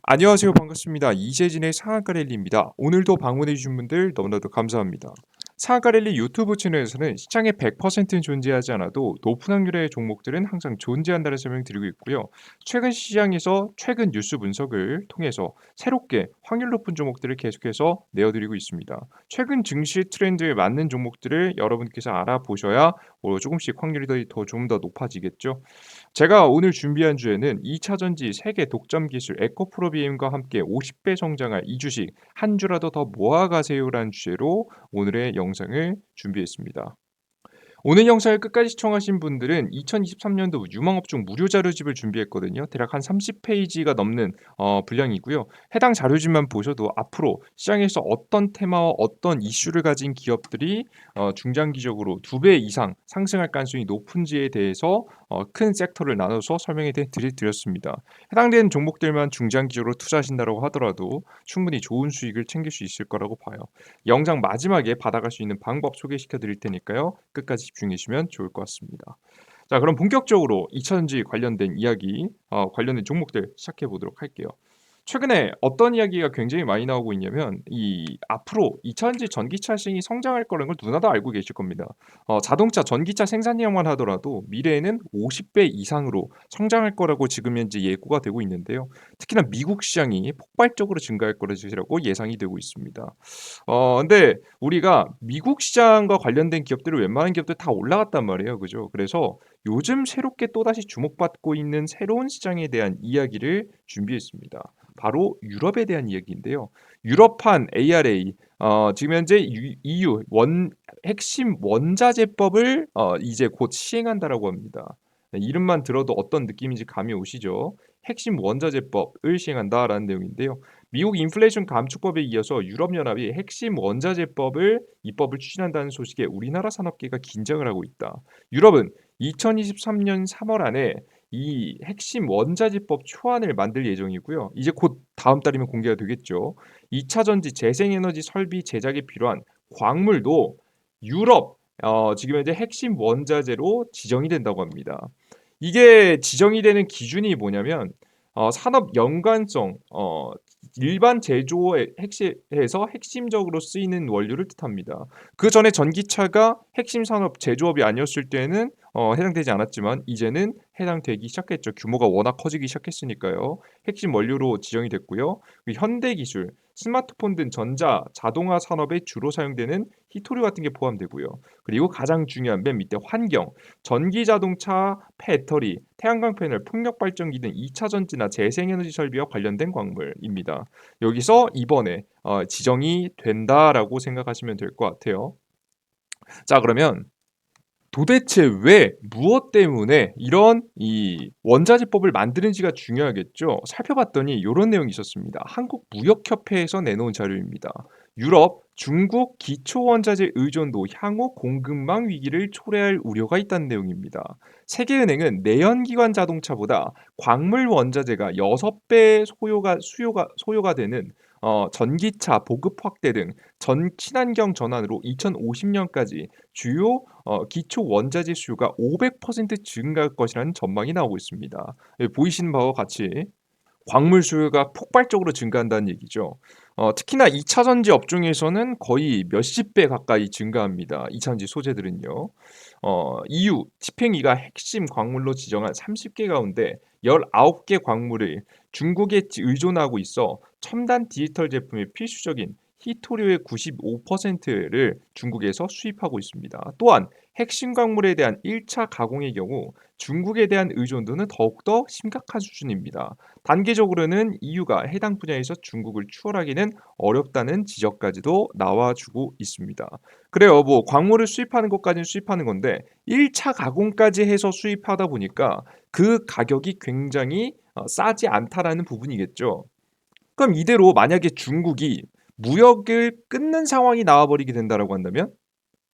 안녕하세요. 반갑습니다. 이재진의 상한가 랠리입니다. 오늘도 방문해 주신 분들 너무나도 감사합니다. 상한가 랠리 유튜브 채널에서는 시장의 100%는 존재하지 않아도 높은 확률의 종목들은 항상 존재한다는 설명을 드리고 있고요. 최근 시장에서 최근 뉴스 분석을 통해서 새롭게 확률 높은 종목들을 계속해서 내어드리고 있습니다. 최근 증시 트렌드에 맞는 종목들을 여러분께서 알아보셔야 조금씩 확률이 좀 더 높아지겠죠. 제가 오늘 준비한 주에는 2차 전지 세계 독점 기술 에코프로비엠과 함께 50배 성장할 이 주식 한 주라도 더 모아가세요라는 주제로 오늘의 영상을 준비했습니다. 오늘 영상을 끝까지 시청하신 분들은 2023년도 유망업종 무료 자료집을 준비했거든요. 대략 한 30페이지가 넘는 분량이고요. 해당 자료집만 보셔도 앞으로 시장에서 어떤 테마와 어떤 이슈를 가진 기업들이 중장기적으로 2배 이상 상승할 가능성이 높은지에 대해서 큰 섹터를 나눠서 설명해 드렸습니다. 해당되는 종목들만 중장기적으로 투자하신다고 하더라도 충분히 좋은 수익을 챙길 수 있을 거라고 봐요. 영상 마지막에 받아갈 수 있는 방법 소개시켜 드릴 테니까요. 끝까지 집중해 주시면 좋을 것 같습니다. 자, 그럼 본격적으로 2차전지 관련된 이야기, 관련된 종목들 시작해 보도록 할게요. 최근에 어떤 이야기가 굉장히 많이 나오고 있냐면 이 앞으로 2차전지 전기차 시장이 성장할 거라는 걸 누구나 다 알고 계실 겁니다. 자동차 전기차 생산량만 하더라도 미래에는 50배 이상으로 성장할 거라고 지금 현재 예고가 되고 있는데요. 특히나 미국 시장이 폭발적으로 증가할 거라고 예상이 되고 있습니다. 근데 우리가 미국 시장과 관련된 기업들을 웬만한 기업들 다 올라갔단 말이에요. 그죠? 그래서 요즘 새롭게 또다시 주목받고 있는 새로운 시장에 대한 이야기를 준비했습니다. 바로 유럽에 대한 이야기인데요. 유럽판 ARA 지금 현재 EU 핵심 원자재법을 이제 곧 시행한다라고 합니다. 네, 이름만 들어도 어떤 느낌인지 감이 오시죠? 핵심 원자재법을 시행한다라는 내용인데요. 미국 인플레이션 감축법에 이어서 유럽연합이 핵심 원자재법을 입법을 추진한다는 소식에 우리나라 산업계가 긴장을 하고 있다. 유럽은 2023년 3월 안에 이 핵심 원자재법 초안을 만들 예정이고요. 이제 곧 다음 달이면 공개가 되겠죠. 2차 전지 재생에너지 설비 제작에 필요한 광물도 유럽 지금 현재 핵심 원자재로 지정이 된다고 합니다. 이게 지정이 되는 기준이 뭐냐면 산업 연관성 일반 제조에 해서 핵심적으로 쓰이는 원료를 뜻합니다. 그 전에 전기차가 핵심 산업 제조업이 아니었을 때는 해당되지 않았지만 이제는 해당되기 시작했죠. 규모가 워낙 커지기 시작했으니까요. 핵심 원료로 지정이 됐고요. 현대 기술, 스마트폰 등 전자, 자동화 산업에 주로 사용되는 히토류 같은 게 포함되고요. 그리고 가장 중요한 맨 밑에 환경, 전기 자동차, 배터리, 태양광 패널, 풍력 발전기 등 2차 전지나 재생에너지 설비와 관련된 광물입니다. 여기서 이번에 지정이 된다라고 생각하시면 될 것 같아요. 자, 그러면 도대체 왜 무엇 때문에 이런 이 원자재법을 만드는지가 중요하겠죠. 살펴봤더니 이런 내용이 있었습니다. 한국무역협회에서 내놓은 자료입니다. 유럽, 중국 기초원자재 의존도 향후 공급망 위기를 초래할 우려가 있다는 내용입니다. 세계은행은 내연기관 자동차보다 광물 원자재가 6배 소요가 되는 전기차 보급 확대 등 전 친환경 전환으로 2050년까지 주요 기초 원자재 수요가 500% 증가할 것이라는 전망이 나오고 있습니다. 예, 보이시는 바와 같이 광물 수요가 폭발적으로 증가한다는 얘기죠. 특히나 2차 전지 업종에서는 거의 몇십 배 가까이 증가합니다. 2차 전지 소재들은요. EU 집행위가 핵심 광물로 지정한 30개 가운데 19개 광물을 중국에 의존하고 있어 첨단 디지털 제품의 필수적인 히토류의 95%를 중국에서 수입하고 있습니다. 또한 핵심 광물에 대한 1차 가공의 경우 중국에 대한 의존도는 더욱더 심각한 수준입니다. 단기적으로는 EU가 해당 분야에서 중국을 추월하기는 어렵다는 지적까지도 나와주고 있습니다. 그래요. 뭐 광물을 수입하는 것까지는 수입하는 건데 1차 가공까지 해서 수입하다 보니까 그 가격이 굉장히 싸지 않다라는 부분이겠죠. 그럼 이대로 만약에 중국이 무역을 끊는 상황이 나와버리게 된다라고 한다면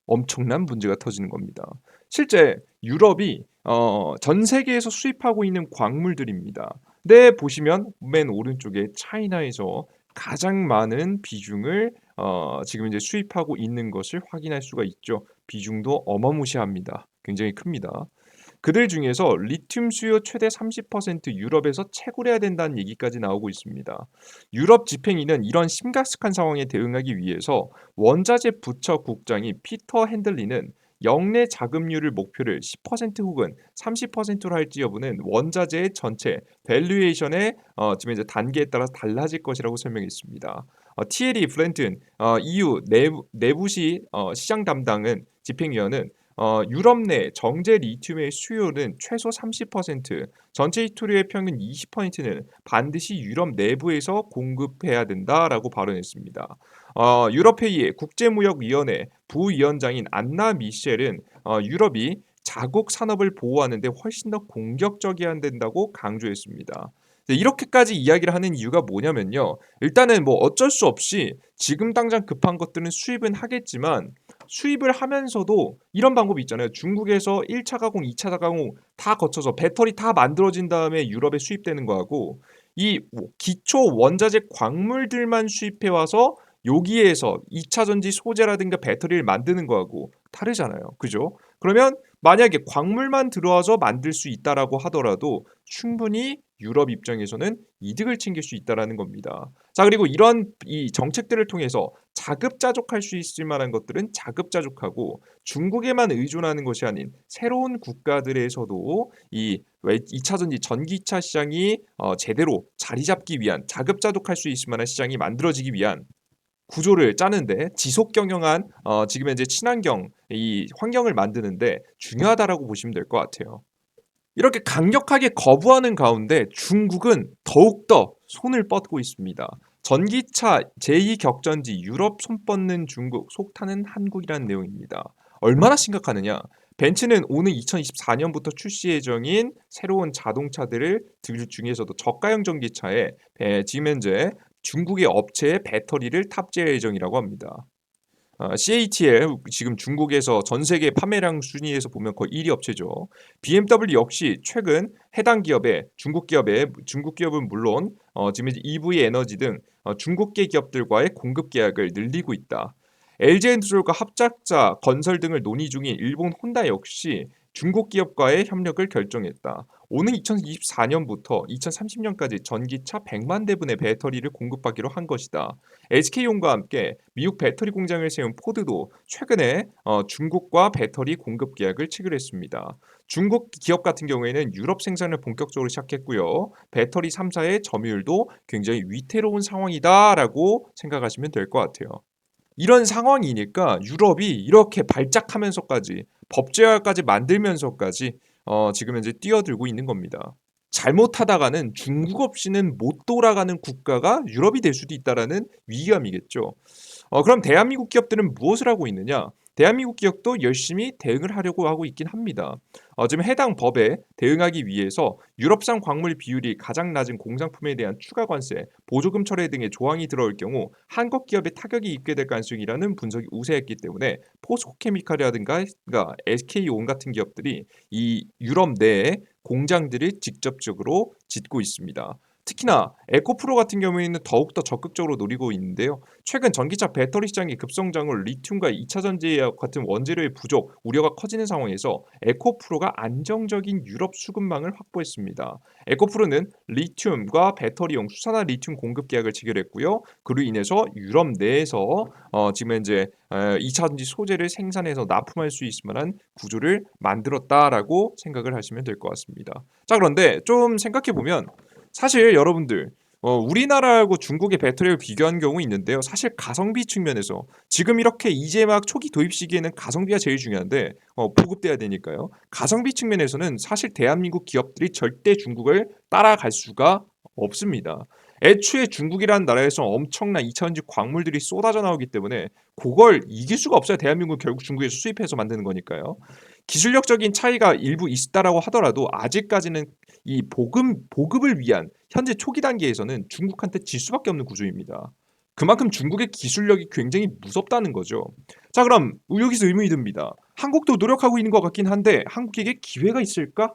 엄청난 문제가 터지는 겁니다. 실제 유럽이 전 세계에서 수입하고 있는 광물들입니다. 네, 보시면 맨 오른쪽에 차이나에서 가장 많은 비중을 지금 이제 수입하고 있는 것을 확인할 수가 있죠. 비중도 어마무시합니다. 굉장히 큽니다. 그들 중에서 리튬 수요 최대 30% 유럽에서 채굴해야 된다는 얘기까지 나오고 있습니다. 유럽 집행위는 이런 심각한 상황에 대응하기 위해서 원자재 부처 국장인 피터 핸들리는 영내 자금률을 목표를 10% 혹은 30%로 할지 여부는 원자재의 전체 밸류에이션의 지금 이제 단계에 따라서 달라질 것이라고 설명했습니다. 티에리 플랜튼 EU 내부시 시장 담당은 집행위원은 유럽 내 정제 리튬의 수요는 최소 30%, 전체 히토류의 평균 20%는 반드시 유럽 내부에서 공급해야 된다라고 발언했습니다. 유럽회의의 국제무역위원회 부위원장인 안나 미셸은 유럽이 자국 산업을 보호하는 데 훨씬 더 공격적이어야 된다고 강조했습니다. 이렇게까지 이야기를 하는 이유가 뭐냐면요. 일단은 뭐 어쩔 수 없이 지금 당장 급한 것들은 수입은 하겠지만 수입을 하면서도 이런 방법이 있잖아요. 중국에서 1차 가공, 2차 가공 다 거쳐서 배터리 다 만들어진 다음에 유럽에 수입되는 거하고 이 기초 원자재 광물들만 수입해 와서 여기에서 2차 전지 소재라든가 배터리를 만드는 거하고 다르잖아요. 그죠? 그러면 만약에 광물만 들어와서 만들 수 있다라고 하더라도 충분히 유럽 입장에서는 이득을 챙길 수 있다라는 겁니다. 자, 그리고 이런 이 정책들을 통해서 자급자족할 수 있을 만한 것들은 자급자족하고 중국에만 의존하는 것이 아닌 새로운 국가들에서도 이 2차 전지 전기차 시장이 제대로 자리 잡기 위한 자급자족할 수 있을 만한 시장이 만들어지기 위한 구조를 짜는데 지속 경영한 지금 현재 친환경 이 환경을 만드는데 중요하다라고 보시면 될 것 같아요. 이렇게 강력하게 거부하는 가운데 중국은 더욱더 손을 뻗고 있습니다. 전기차 제2격전지 유럽 손 뻗는 중국, 속타는 한국이라는 내용입니다. 얼마나 심각하느냐? 벤츠는 오는 2024년부터 출시 예정인 새로운 자동차들을 들 중에서도 저가형 전기차에 지금 현재 중국의 업체의 배터리를 탑재할 예정이라고 합니다. CATL 지금 중국에서 전 세계 판매량 순위에서 보면 거의 1위 업체죠. BMW 역시 최근 해당 기업의 중국 기업은 물론 지금 이제 EV 에너지 등 중국계 기업들과의 공급 계약을 늘리고 있다. LG엔솔과 합작자 건설 등을 논의 중인 일본 혼다 역시 중국 기업과의 협력을 결정했다. 오는 2024년부터 2030년까지 전기차 100만 대분의 배터리를 공급하기로 한 것이다. SK온과 함께 미국 배터리 공장을 세운 포드도 최근에 중국과 배터리 공급 계약을 체결했습니다. 중국 기업 같은 경우에는 유럽 생산을 본격적으로 시작했고요. 배터리 3사의 점유율도 굉장히 위태로운 상황이다라고 생각하시면 될 것 같아요. 이런 상황이니까 유럽이 이렇게 발작하면서까지 법제화까지 만들면서까지 지금 현재 뛰어들고 있는 겁니다. 잘못하다가는 중국 없이는 못 돌아가는 국가가 유럽이 될 수도 있다라는 위기감이겠죠. 그럼 대한민국 기업들은 무엇을 하고 있느냐? 대한민국 기업도 열심히 대응을 하려고 하고 있긴 합니다. 지금 해당 법에 대응하기 위해서 유럽산 광물 비율이 가장 낮은 공산품에 대한 추가 관세, 보조금 철회 등의 조항이 들어올 경우 한국 기업에 타격이 입게 될 가능성이라는 분석이 우세했기 때문에 포스코케미칼이라든가 그러니까 SK온 같은 기업들이 이 유럽 내에 공장들을 직접적으로 짓고 있습니다. 특히나 에코프로 같은 경우에는 더욱더 적극적으로 노리고 있는데요. 최근 전기차 배터리 시장의 급성장으로 리튬과 2차 전지 같은 원재료의 부족 우려가 커지는 상황에서 에코프로가 안정적인 유럽 수급망을 확보했습니다. 에코프로는 리튬과 배터리용 수산화 리튬 공급 계약을 체결했고요. 그로 인해서 유럽 내에서 지금 현재 2차 전지 소재를 생산해서 납품할 수 있을 만한 구조를 만들었다라고 생각을 하시면 될 것 같습니다. 자, 그런데 좀 생각해 보면 사실 여러분들 우리나라하고 중국의 배터리를 비교한 경우 있는데요. 사실 가성비 측면에서 지금 이렇게 이제 막 초기 도입 시기에는 가성비가 제일 중요한데 보급돼야 되니까요. 가성비 측면에서는 사실 대한민국 기업들이 절대 중국을 따라갈 수가 없습니다. 애초에 중국이라는 나라에서 엄청난 2차전지 광물들이 쏟아져 나오기 때문에 그걸 이길 수가 없어요. 대한민국 결국 중국에서 수입해서 만드는 거니까요. 기술력적인 차이가 일부 있다라고 하더라도 아직까지는 이 보급을 위한 현재 초기 단계에서는 중국한테 질 수밖에 없는 구조입니다. 그만큼 중국의 기술력이 굉장히 무섭다는 거죠. 자, 그럼 여기서 의문이 듭니다. 한국도 노력하고 있는 것 같긴 한데 한국에게 기회가 있을까?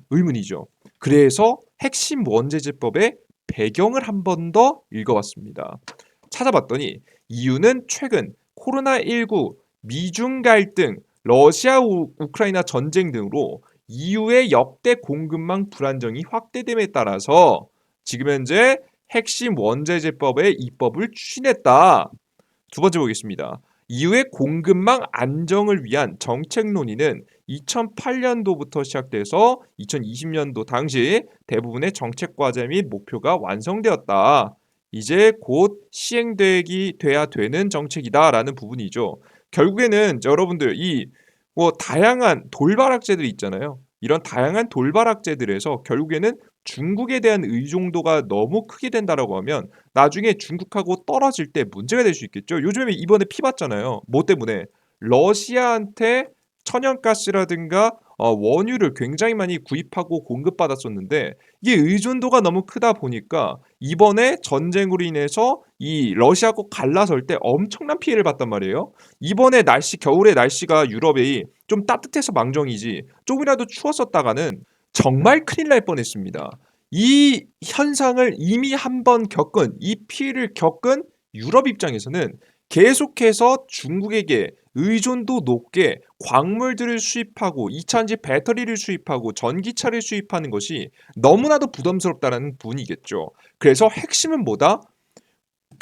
의문이죠. 그래서 핵심 원재재법의 배경을 한 번 더 읽어봤습니다. 찾아봤더니 이유는 최근 코로나19 미중 갈등 러시아 우크라이나 전쟁 등으로 이후의 역대 공급망 불안정이 확대됨에 따라서 지금 현재 핵심 원자재법의 입법을 추진했다. 두 번째 보겠습니다. 이후의 공급망 안정을 위한 정책 논의는 2008년도부터 시작돼서 2020년도 당시 대부분의 정책 과제 및 목표가 완성되었다. 이제 곧 시행되기 돼야 되는 정책이다라는 부분이죠. 결국에는 여러분들 이 뭐 다양한 돌발악재들이 있잖아요. 이런 다양한 돌발악재들에서 결국에는 중국에 대한 의존도가 너무 크게 된다라고 하면 나중에 중국하고 떨어질 때 문제가 될 수 있겠죠. 요즘에 이번에 피 봤잖아요. 뭐 때문에? 러시아한테 천연가스라든가 원유를 굉장히 많이 구입하고 공급받았었는데 이게 의존도가 너무 크다 보니까 이번에 전쟁으로 인해서 이 러시아하고 갈라설 때 엄청난 피해를 봤단 말이에요. 이번에 겨울에 날씨가 유럽이 좀 따뜻해서 망정이지 조금이라도 추웠었다가는 정말 큰일 날 뻔했습니다. 이 현상을 이미 한번 겪은 이 피해를 겪은 유럽 입장에서는 계속해서 중국에게 의존도 높게 광물들을 수입하고 2차전지 배터리를 수입하고 전기차를 수입하는 것이 너무나도 부담스럽다는 부분이겠죠. 그래서 핵심은 뭐다?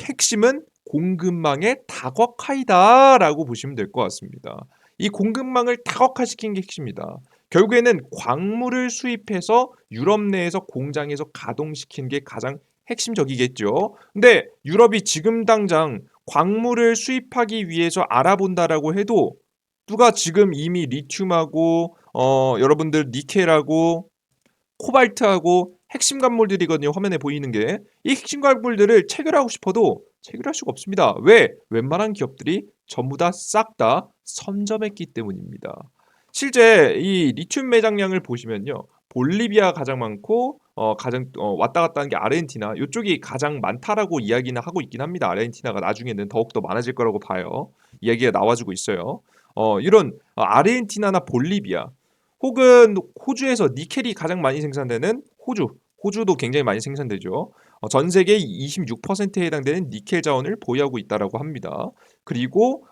핵심은 공급망의 다각화이다라고 보시면 될 것 같습니다. 이 공급망을 다각화시킨 게 핵심이다. 결국에는 광물을 수입해서 유럽 내에서 공장에서 가동시키는 게 가장 핵심적이겠죠. 근데 유럽이 지금 당장 광물을 수입하기 위해서 알아본다라고 해도 누가 지금 이미 리튬하고 여러분들 니켈하고 코발트하고 핵심 광물들이거든요. 화면에 보이는 게. 이 핵심 광물들을 체결하고 싶어도 체결할 수가 없습니다. 왜? 웬만한 기업들이 전부 다 싹 다 선점했기 때문입니다. 실제 이 리튬 매장량을 보시면요. 볼리비아 가장 많고 가장 왔다 갔다 하는 게 아르헨티나 이쪽이 가장 많다라고 이야기는 하고 있긴 합니다. 아르헨티나가 나중에는 더욱더 많아질 거라고 봐요. 이야기가 나와주고 있어요. 이런 아르헨티나나 볼리비아 혹은 호주에서 니켈이 가장 많이 생산되는 호주도 굉장히 많이 생산되죠. 전 세계 26%에 해당되는 니켈 자원을 보유하고 있다라고 합니다. 그리고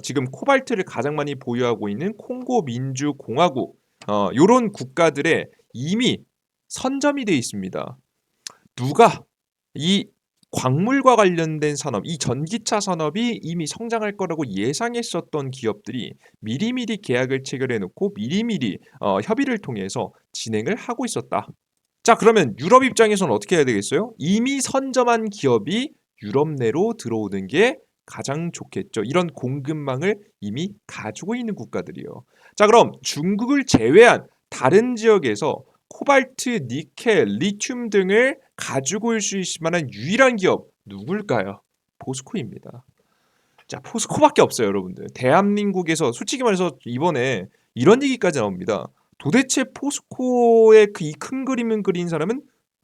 지금 코발트를 가장 많이 보유하고 있는 콩고 민주공화국 요런 국가들의 이미 선점이 되어 있습니다. 누가 이 광물과 관련된 산업, 이 전기차 산업이 이미 성장할 거라고 예상했었던 기업들이 미리미리 계약을 체결해 놓고 미리미리 협의를 통해서 진행을 하고 있었다. 자, 그러면 유럽 입장에서는 어떻게 해야 되겠어요? 이미 선점한 기업이 유럽 내로 들어오는 게 가장 좋겠죠. 이런 공급망을 이미 가지고 있는 국가들이요. 자, 그럼 중국을 제외한 다른 지역에서 코발트, 니켈, 리튬 등을 가지고 올 수 있을 만한 유일한 기업 누굴까요? 포스코입니다. 자, 포스코밖에 없어요, 여러분들. 대한민국에서 솔직히 말해서 이번에 이런 얘기까지 나옵니다. 도대체 포스코의 그 이 큰 그림을 그린 사람은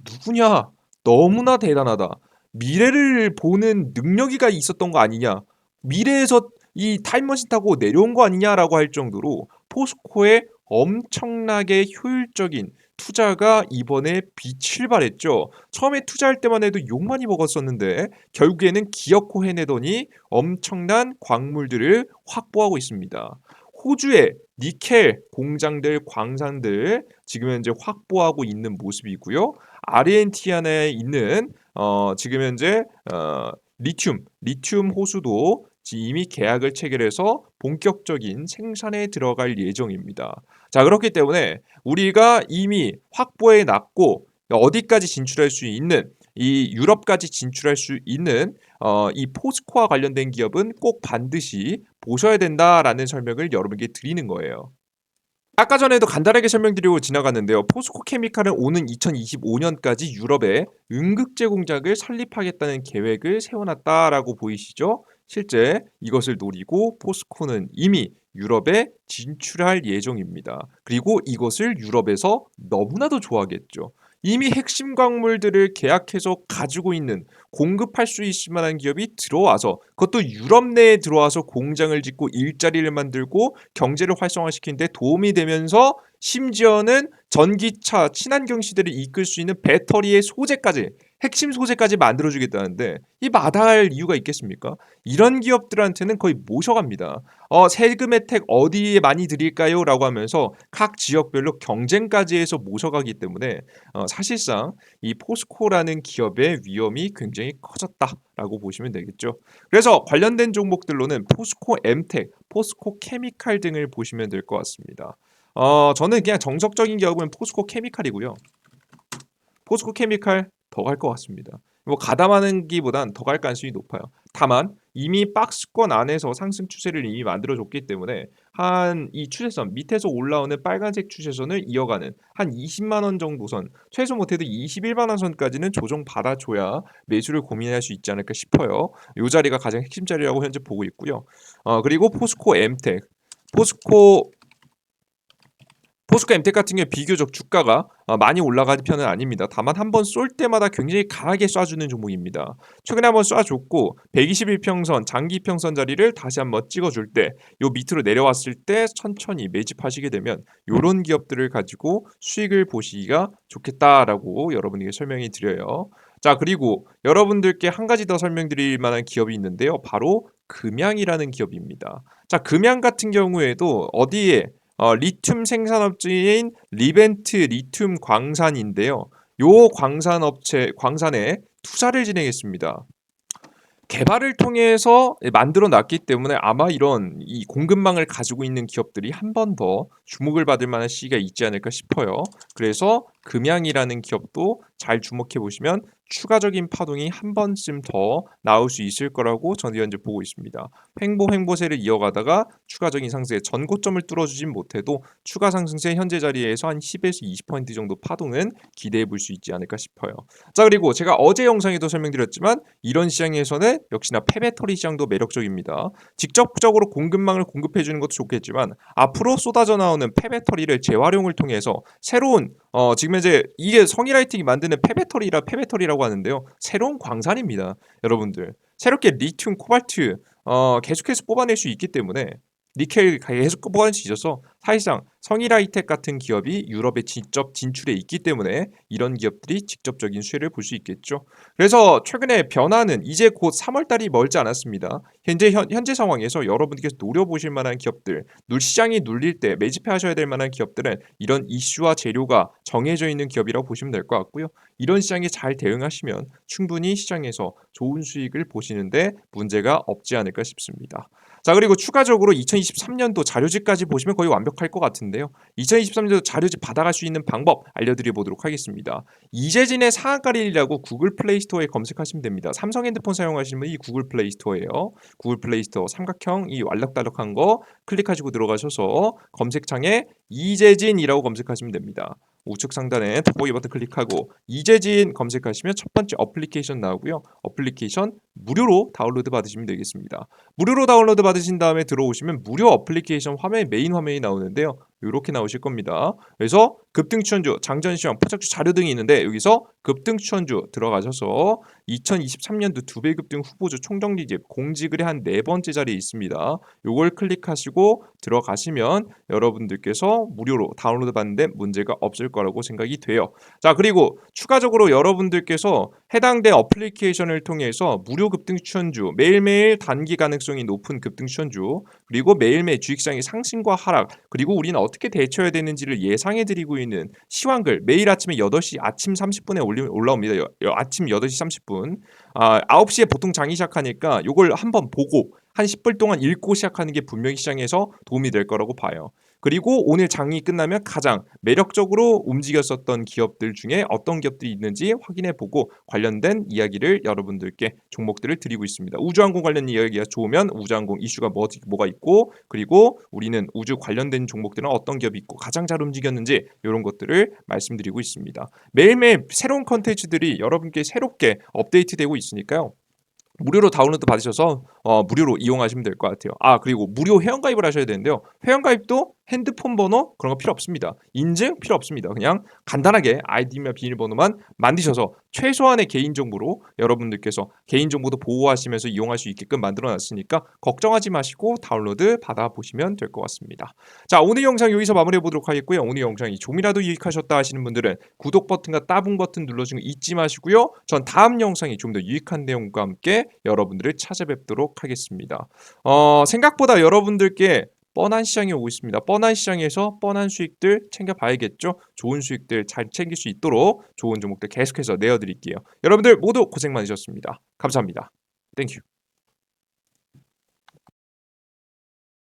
누구냐? 너무나 대단하다. 미래를 보는 능력이가 있었던 거 아니냐? 미래에서 이 타임머신 타고 내려온 거 아니냐라고 할 정도로 포스코의 엄청나게 효율적인 투자가 이번에 빛을 발했죠. 처음에 투자할 때만 해도 욕 많이 먹었었는데 결국에는 기어코 해내더니 엄청난 광물들을 확보하고 있습니다. 호주의 니켈 공장들, 광산들 지금 현재 확보하고 있는 모습이고요. 아르헨티나에 있는 지금 현재 리튬 호수도 이미 계약을 체결해서 본격적인 생산에 들어갈 예정입니다. 자, 그렇기 때문에 우리가 이미 확보해 놨고 어디까지 진출할 수 있는 이 유럽까지 진출할 수 있는 이 포스코와 관련된 기업은 꼭 반드시 보셔야 된다라는 설명을 여러분께 드리는 거예요. 아까 전에도 간단하게 설명드리고 지나갔는데요. 포스코 케미칼은 오는 2025년까지 유럽에 응급제 공장을 설립하겠다는 계획을 세워놨다라고 보이시죠? 실제 이것을 노리고 포스코는 이미 유럽에 진출할 예정입니다. 그리고 이것을 유럽에서 너무나도 좋아하겠죠. 이미 핵심 광물들을 계약해서 가지고 있는 공급할 수 있을 만한 기업이 들어와서 그것도 유럽 내에 들어와서 공장을 짓고 일자리를 만들고 경제를 활성화시키는 데 도움이 되면서 심지어는 전기차 친환경 시대를 이끌 수 있는 배터리의 소재까지 핵심 소재까지 만들어 주겠다는데 이 마다할 이유가 있겠습니까? 이런 기업들한테는 거의 모셔갑니다. "세금 혜택 어디에 많이 드릴까요?"라고 하면서 각 지역별로 경쟁까지 해서 모셔가기 때문에 사실상 이 포스코라는 기업의 위험이 굉장히 커졌다라고 보시면 되겠죠. 그래서 관련된 종목들로는 포스코 엠텍, 포스코 케미칼 등을 보시면 될 것 같습니다. 저는 그냥 정석적인 기업은 포스코 케미칼이고요. 포스코 케미칼 더 갈 것 같습니다. 뭐 가담하는기보단 더 갈 가능성이 높아요. 다만 이미 박스권 안에서 상승 추세를 이미 만들어줬기 때문에 한 이 추세선 밑에서 올라오는 빨간색 추세선을 이어가는 한 20만 원 정도 선, 최소 못해도 21만 원 선까지는 조정 받아줘야 매수를 고민할 수 있지 않을까 싶어요. 이 자리가 가장 핵심 자리라고 현재 보고 있고요. 그리고 포스코 엠텍, 포스코 포스코 엠텍 같은 경우 비교적 주가가 많이 올라가는 편은 아닙니다. 다만 한번 쏠 때마다 굉장히 강하게 쏴주는 종목입니다. 최근에 한번 쏴줬고 121평선, 장기평선 자리를 다시 한번 찍어줄 때 요 밑으로 내려왔을 때 천천히 매집하시게 되면 요런 기업들을 가지고 수익을 보시기가 좋겠다라고 여러분에게 설명이 드려요. 자, 그리고 여러분들께 한 가지 더 설명드릴 만한 기업이 있는데요. 바로 금양이라는 기업입니다. 자, 금양 같은 경우에도 어디에 리튬 생산업체인 리벤트 리튬 광산인데요. 요 광산에 투자를 진행했습니다. 개발을 통해서 만들어 놨기 때문에 아마 이런 이 공급망을 가지고 있는 기업들이 한 번 더 주목을 받을 만한 시기가 있지 않을까 싶어요. 그래서 금양이라는 기업도 잘 주목해 보시면 추가적인 파동이 한 번쯤 더 나올 수 있을 거라고 저는 현재 보고 있습니다. 횡보세를 이어가다가 추가적인 상승의 전고점을 뚫어주진 못해도 추가 상승세 현재 자리에서 한 10에서 20% 정도 파동은 기대해 볼 수 있지 않을까 싶어요. 자, 그리고 제가 어제 영상에도 설명드렸지만 이런 시장에서는 역시나 폐배터리 시장도 매력적입니다. 직접적으로 공급망을 공급해 주는 것도 좋겠지만 앞으로 쏟아져 나오는 폐배터리를 재활용을 통해서 새로운 지금 이제 이게 성일라이팅이 만드는 폐배터리라고 하는데요. 새로운 광산입니다. 여러분들. 새롭게 리튬, 코발트 계속해서 뽑아낼 수 있기 때문에 니켈 계속 뽑아낼 수 있어서 사실상 성일하이텍 같은 기업이 유럽에 직접 진출해 있기 때문에 이런 기업들이 직접적인 수혜를 볼 수 있겠죠. 그래서 최근에 변화는 이제 곧 3월 달이 멀지 않았습니다. 현재 상황에서 여러분께서 노려보실 만한 기업들, 시장이 눌릴 때 매집해 하셔야 될 만한 기업들은 이런 이슈와 재료가 정해져 있는 기업이라고 보시면 될 것 같고요. 이런 시장에 잘 대응하시면 충분히 시장에서 좋은 수익을 보시는데 문제가 없지 않을까 싶습니다. 자, 그리고 추가적으로 2023년도 자료집까지 보시면 거의 완벽할 것 같은데요. 2023년도 자료집 받아갈 수 있는 방법 알려드려 보도록 하겠습니다. 이재진의 상한가릴이라고 구글 플레이 스토어에 검색하시면 됩니다. 삼성 핸드폰 사용하시는 분이 구글 플레이 스토어예요. 구글 플레이 스토어 삼각형 이 알락달락한 거 클릭하시고 들어가셔서 검색창에 이재진이라고 검색하시면 됩니다. 우측 상단에 돋보기 버튼 클릭하고 이재진 검색하시면 첫 번째 어플리케이션 나오고요. 어플리케이션 무료로 다운로드 받으시면 되겠습니다. 무료로 다운로드 받으신 다음에 들어오시면 무료 어플리케이션 화면 메인 화면이 나오는데요. 이렇게 나오실 겁니다. 그래서 급등 추천주, 장전 시황, 포착주 자료 등이 있는데 여기서 급등 추천주 들어가셔서 2023년도 2배 급등 후보주 총정리집 공지글의 한 네 번째 자리에 있습니다. 요걸 클릭하시고 들어가시면 여러분들께서 무료로 다운로드 받는데 문제가 없을 거라고 생각이 돼요. 자, 그리고 추가적으로 여러분들께서 해당된 어플리케이션을 통해서 무료 급등 추천주, 매일매일 단기 가능성이 높은 급등 추천주, 그리고 매일매일 주식시장의 상승과 하락, 그리고 우리는 어떻게 대처해야 되는지를 예상해드리고 있는 시황글 매일 아침에 8시 아침 30분에 올라옵니다. 아침 8시 30분. 9시에 보통 장이 시작하니까 요걸 한번 보고 한 10분 동안 읽고 시작하는 게 분명히 시장에서 도움이 될 거라고 봐요. 그리고 오늘 장이 끝나면 가장 매력적으로 움직였었던 기업들 중에 어떤 기업들이 있는지 확인해 보고 관련된 이야기를 여러분들께 종목들을 드리고 있습니다. 우주항공 관련 이야기가 좋으면 우주항공 이슈가 뭐가 있고, 그리고 우리는 우주 관련된 종목들은 어떤 기업이 있고 가장 잘 움직였는지 이런 것들을 말씀드리고 있습니다. 매일매일 새로운 컨텐츠들이 여러분께 새롭게 업데이트되고 있으니까요. 무료로 다운로드 받으셔서 무료로 이용하시면 될 것 같아요. 그리고 무료 회원가입을 하셔야 되는데요. 회원가입도 핸드폰 번호 그런 거 필요 없습니다. 인증 필요 없습니다. 그냥 간단하게 아이디나 비밀번호만 만드셔서 최소한의 개인정보로 여러분들께서 개인정보도 보호하시면서 이용할 수 있게끔 만들어 놨으니까 걱정하지 마시고 다운로드 받아보시면 될 것 같습니다. 자, 오늘 영상 여기서 마무리해 보도록 하겠고요. 오늘 영상이 좀이라도 유익하셨다 하시는 분들은 구독 버튼과 따봉 버튼 눌러주는 거 잊지 마시고요. 전 다음 영상이 좀 더 유익한 내용과 함께 여러분들을 찾아뵙도록 하겠습니다. 생각보다 여러분들께 뻔한 시장이 오고 있습니다. 뻔한 시장에서 뻔한 수익들 챙겨봐야겠죠. 좋은 수익들 잘 챙길 수 있도록 좋은 종목들 계속해서 내어드릴게요. 여러분들 모두 고생 많으셨습니다. 감사합니다. 땡큐.